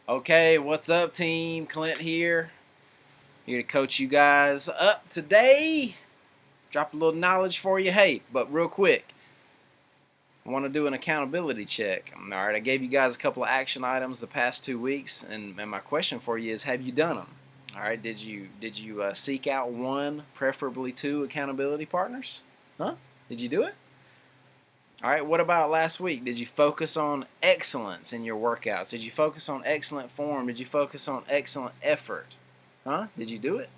Okay, what's up, team? Clint here to coach you guys up today. Drop a little knowledge for you. Hey, but real quick, I want to do an accountability check. All right, I gave you guys a couple of action items the past 2 weeks, and my question for you is: have you done them? All right, did you seek out one, preferably two accountability partners? Huh? Did you do it? All right, what about last week? Did you focus on excellence in your workouts? Did you focus on excellent form? Did you focus on excellent effort? Huh? Did you do it?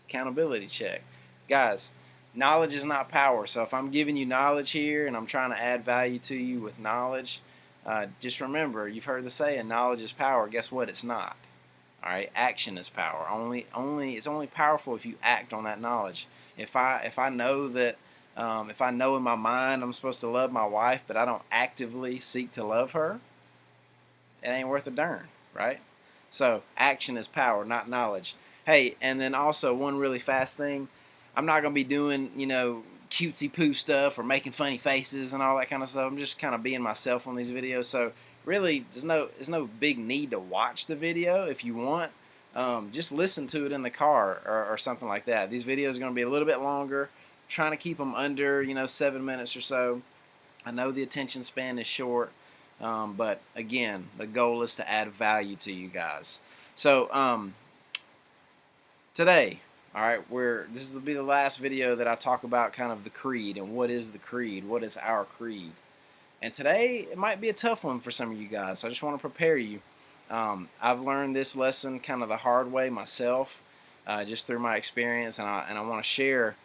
Accountability check. Guys, knowledge is not power. So if I'm giving you knowledge here and I'm trying to add value to you with knowledge, just remember, you've heard the saying, knowledge is power. Guess what? It's not. All right, action is power. It's only powerful if you act on that knowledge. If I know that if I know in my mind I'm supposed to love my wife, but I don't actively seek to love her, it ain't worth a darn, right? So action is power, not knowledge. Hey, and then also one really fast thing, I'm not gonna be doing cutesy poo stuff or making funny faces and all that kind of stuff. I'm just kind of being myself on these videos. So really, there's no big need to watch the video if you want. Just listen to it in the car or something like that. These videos are gonna be a little bit longer. I'm trying to keep them under 7 minutes or so. I know the attention span is short. But again, the goal is to add value to you guys. So today, all right, this will be the last video that I talk about kind of the creed and what is the creed, what is our creed. And today it might be a tough one for some of you guys. So I just want to prepare you. I've learned this lesson kind of the hard way myself, just through my experience, and I want to share.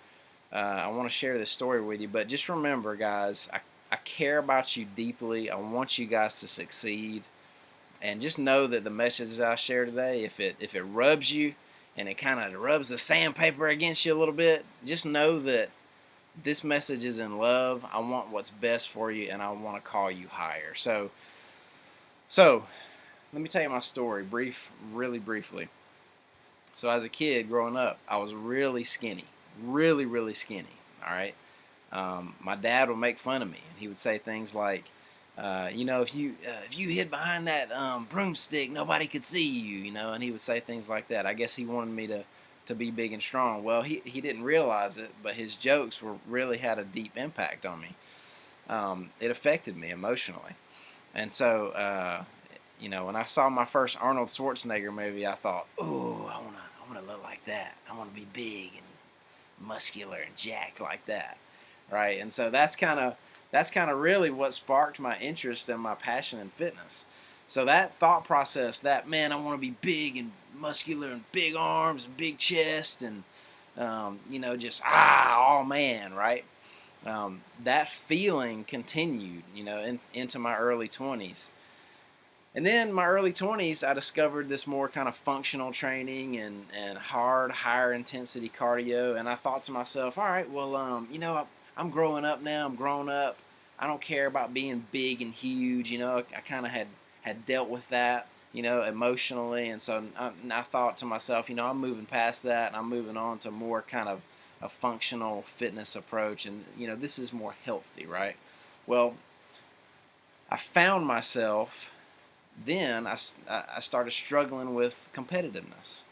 I want to share this story with you. But just remember, guys, I care about you deeply. I want you guys to succeed. And just know that the messages I share today, if it rubs you and it kind of rubs the sandpaper against you a little bit, just know that this message is in love. I want what's best for you, and I want to call you higher. So let me tell you my story, really briefly. So as a kid growing up, I was really skinny, really skinny. All right. My dad would make fun of me, and he would say things like, if you hid behind that broomstick, nobody could see you, and he would say things like that. I guess he wanted me to be big and strong. Well, he didn't realize it, but his jokes really had a deep impact on me. It affected me emotionally, and so when I saw my first Arnold Schwarzenegger movie, I thought, "Ooh, I wanna look like that. I wanna be big and muscular and jacked like that." Right? And so that's kind of really what sparked my interest and my passion in fitness. So that thought process, that man, I want to be big and muscular and big arms and big chest and just all man, right? That feeling continued, into my early 20s. And then in my early 20s, I discovered this more kind of functional training and higher intensity cardio. And I thought to myself, all right, well, I'm growing up now. I'm grown up. I don't care about being big and huge. I kind of had dealt with that, emotionally. And so I thought to myself, I'm moving past that and I'm moving on to more kind of a functional fitness approach. And, this is more healthy, right? Well, I found myself then I started struggling with competitiveness.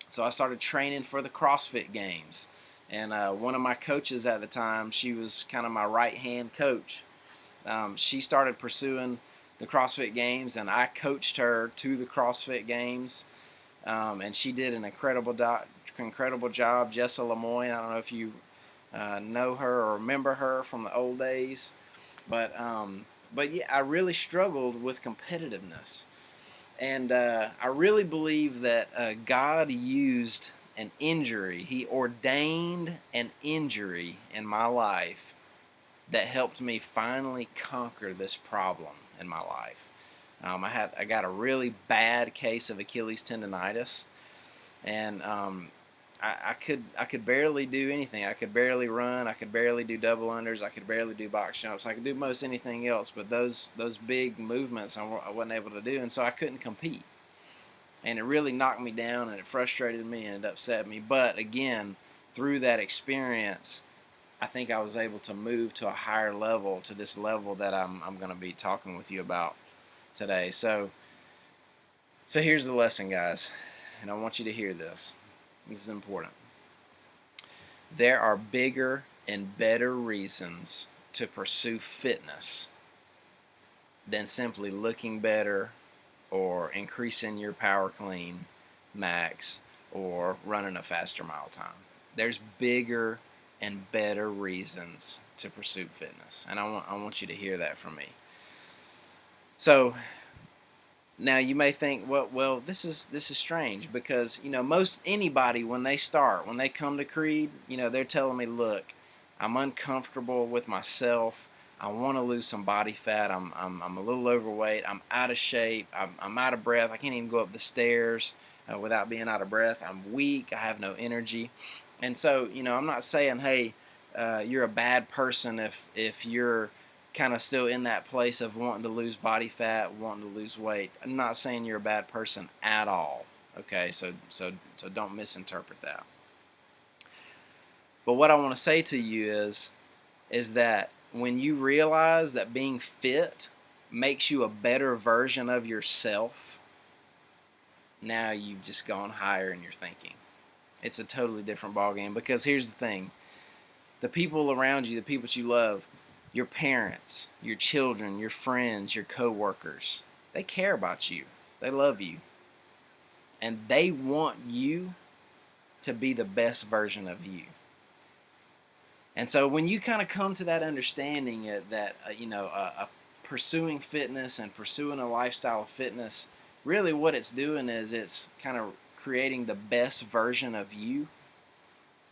So I started training for the CrossFit Games. And one of my coaches at the time, she was kind of my right-hand coach. She started pursuing the CrossFit Games, and I coached her to the CrossFit Games. And she did an incredible job. Jessa Lemoyne, I don't know if you know her or remember her from the old days. But yeah, I really struggled with competitiveness. And I really believe that God used an injury. He ordained an injury in my life that helped me finally conquer this problem in my life. I got a really bad case of Achilles tendonitis, and I could barely do anything. I could barely run. I could barely do double unders. I could barely do box jumps. I could do most anything else, but those big movements I wasn't able to do, and so I couldn't compete. And it really knocked me down, and it frustrated me, and it upset me. But again, through that experience, I think I was able to move to a higher level, to this level that I'm going to be talking with you about today. So So here's the lesson, guys, and I want you to hear this. This is important. There are bigger and better reasons to pursue fitness than simply looking better or increasing your power clean max or running a faster mile time. There's bigger and better reasons to pursue fitness, and I want you to hear that from me. So now you may think, well, this is strange, because most anybody, when they come to Creed, they're telling me, look, I'm uncomfortable with myself. I want to lose some body fat. I'm a little overweight. I'm out of shape. I'm out of breath. I can't even go up the stairs without being out of breath. I'm weak. I have no energy. And so, I'm not saying, hey, you're a bad person if you're kind of still in that place of wanting to lose body fat, wanting to lose weight. I'm not saying you're a bad person at all. Okay, so don't misinterpret that. But what I want to say to you is that when you realize that being fit makes you a better version of yourself, now you've just gone higher in your thinking. It's a totally different ballgame, because here's the thing. The people around you, the people that you love, your parents, your children, your friends, your co-workers, they care about you. They love you. And they want you to be the best version of you. And so when you kind of come to that understanding that pursuing fitness and pursuing a lifestyle of fitness, really what it's doing is it's kind of creating the best version of you.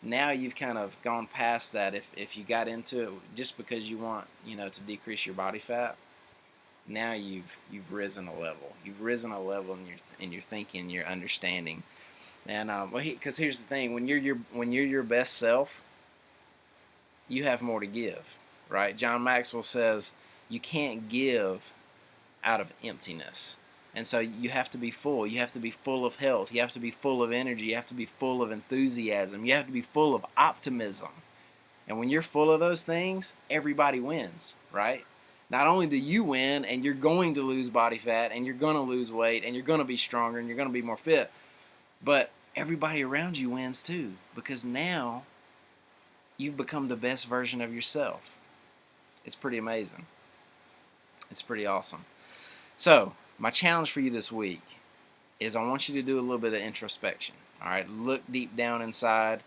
Now you've kind of gone past that. If you got into it just because you want to decrease your body fat, now you've risen a level. You've risen a level in your thinking, your understanding. And because here's the thing: when you're your best self, you have more to give, right? John Maxwell says you can't give out of emptiness. And so you have to be full. You have to be full of health. You have to be full of energy. You have to be full of enthusiasm. You have to be full of optimism. And when you're full of those things, everybody wins, right? Not only do you win, and you're going to lose body fat, and you're going to lose weight, and you're going to be stronger, and you're going to be more fit, but everybody around you wins too, because now you've become the best version of yourself. It's pretty amazing. It's pretty awesome. So, my challenge for you this week is I want you to do a little bit of introspection. All right, look deep down inside.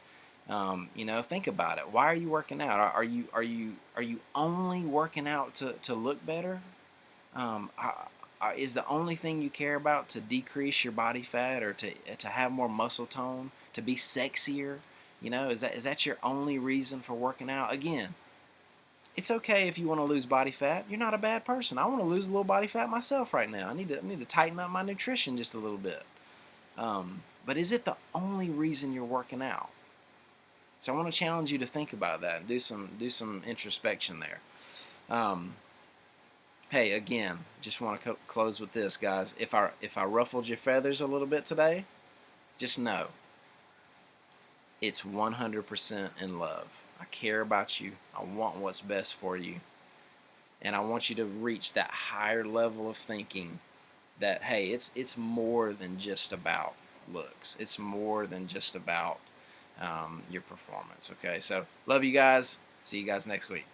Think about it. Why are you working out? Are you only working out to look better? Is the only thing you care about to decrease your body fat, or to have more muscle tone, to be sexier? Is that your only reason for working out? Again, it's okay if you want to lose body fat. You're not a bad person. I want to lose a little body fat myself right now. I need to tighten up my nutrition just a little bit. But is it the only reason you're working out? So I want to challenge you to think about that and do some introspection there. Hey, again, just want to close with this, guys. If I ruffled your feathers a little bit today, just know it's 100% in love. I care about you. I want what's best for you. And I want you to reach that higher level of thinking that, hey, it's more than just about looks. It's more than just about your performance. Okay, so love you guys. See you guys next week.